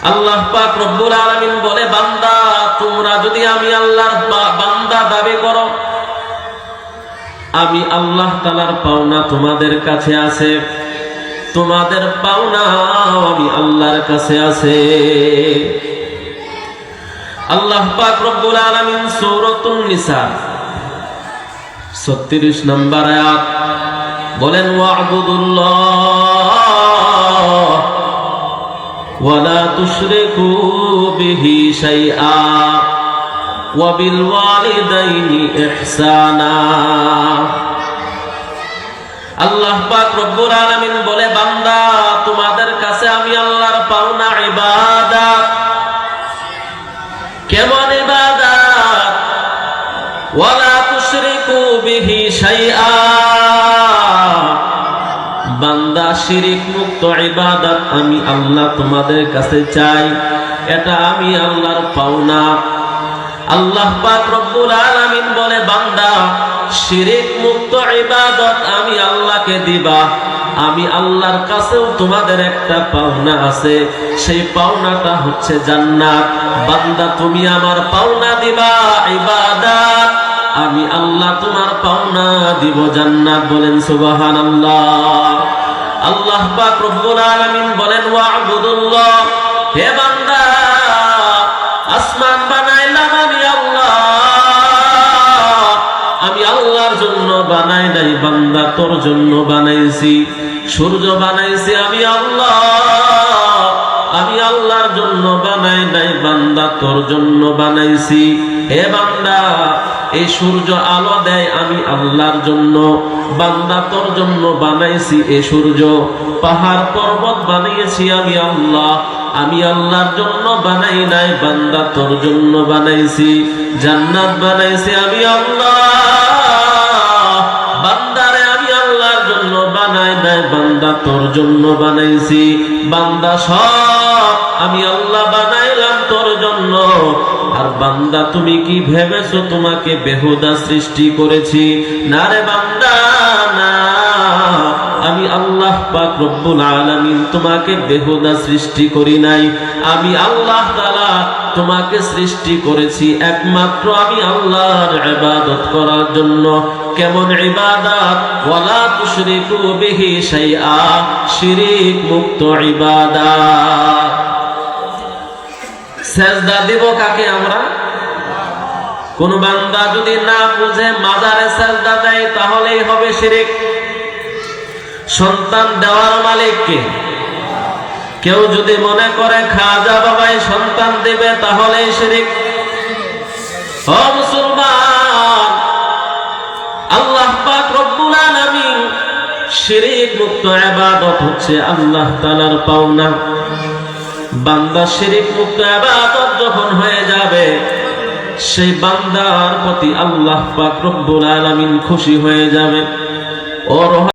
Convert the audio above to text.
আল্লাহ পাক রব্বুল আলামিন বলে, বান্দা তোমরা যদি আমি আল্লাহর বান্দা দাবি করো, আমি আল্লাহ তাআলার পাওনা তোমাদের কাছে আছে, তোমাদের পাওনা আমি আল্লাহর কাছে আছে। আল্লাহ পাক রব্বুল আলামিন সূরাতুন নিসা 36 নম্বর আয়াত বলেন, ওয়া'বুদুল্লাহ ওয়া লা তুশরিকু বিহি শাইআ ওয়া বিল ওয়ালিদাইনি ইহসানা। আল্লাহ পাক রব্বুল আলামিন বলে, বান্দা তোমাদের কাছে আমি আল্লাহর পাওনা ইবাদত। কেমন ইবাদত? ওয়া লা তুশরিকু বিহি শাইআ, বান্দা শিরিক মুক্ত ইবাদত আমি আল্লাহ তোমাদের কাছে চাই, এটা আমি আল্লাহর পাওনা। আল্লাহ পাক রব্বুল আলামিন বলে, বান্দা শিরিক মুক্ত ইবাদত আমি আল্লাহকে দিবা, আমি আল্লাহর কাছেও তোমাদের একটা পাওনা আছে, সেই পাওনাটা হচ্ছে জান্নাত। বান্দা তুমি আমার পাওনা দিবা ইবাদত, আমি আল্লাহ তোমার পাওনা দিব জান্নাত। বলেন সুবহানাল্লাহ। আল্লাহ পাক রব্বুল আলামিন বলেন, ওয়া'বুদুল্লাহ, হে বান্দা আসমান বানাইলাম আমি আল্লাহ, আমি আল্লাহর জন্য বানাই নাই, বান্দা তোর জন্য বানাইছি। সূর্য বানাইছি আমি আল্লাহ, আমি আল্লাহর জন্য বানাই নাই, বান্দা তোর জন্য বানাইছি। হে বান্দা এই সূর্য আলো দেয় আমি আল্লাহর জন্য, বান্দা তোর জন্য বানাইছি এই সূর্য। পাহাড় পর্বত বানিয়েছি আমি আল্লাহ, আমি আল্লাহর জন্য বানাই নাই, বান্দা তোর জন্য বানাইছি। জান্নাত বানাইছি আমি আল্লাহ, বান্দারে আমি আল্লাহর জন্য বানাই নাই, বান্দা তোর জন্য বানাইছি। বান্দা সব আমি আল্লাহ বানাইলাম তোর জন্য। আর বান্দা তুমি কি ভেবেছো তোমাকে বেহুদা সৃষ্টি করেছি? না রে বান্দা না, আমি আল্লাহ পাক রব্বুল আলামিন তোমাকে বেহুদা সৃষ্টি করি নাই, আমি আল্লাহ তাআলা তোমাকে সৃষ্টি করেছি একমাত্র আমি আল্লাহর ইবাদত করার জন্য। কেমন ইবাদত? ওয়ালা তুশরিকু বিহি শাইআ, শিরিক মুক্ত ইবাদত। সেজদা দিব কাকে আমরা? কোন বান্দা যদি না বুঝে মাজারে সেজদা দেয় তাহলেই হবে শিরিক। সন্তান দেওয়ার মালিক কে? কেউ যদি মনে করে খাজা বাবাই সন্তান দিবে তাহলেই শিরিক। ও মুসলমান, আল্লাহ পাক রব্বুল আলামিন শিরিক মুক্ত ইবাদত হচ্ছে আল্লাহ তাআলার পাওনা। বান্দা শিরিক মুক্ত ইবাদত যখন হয়ে যাবে, সেই বান্দার প্রতি আল্লাহ পাক রব্বুল আলামিন খুশি হয়ে যাবে।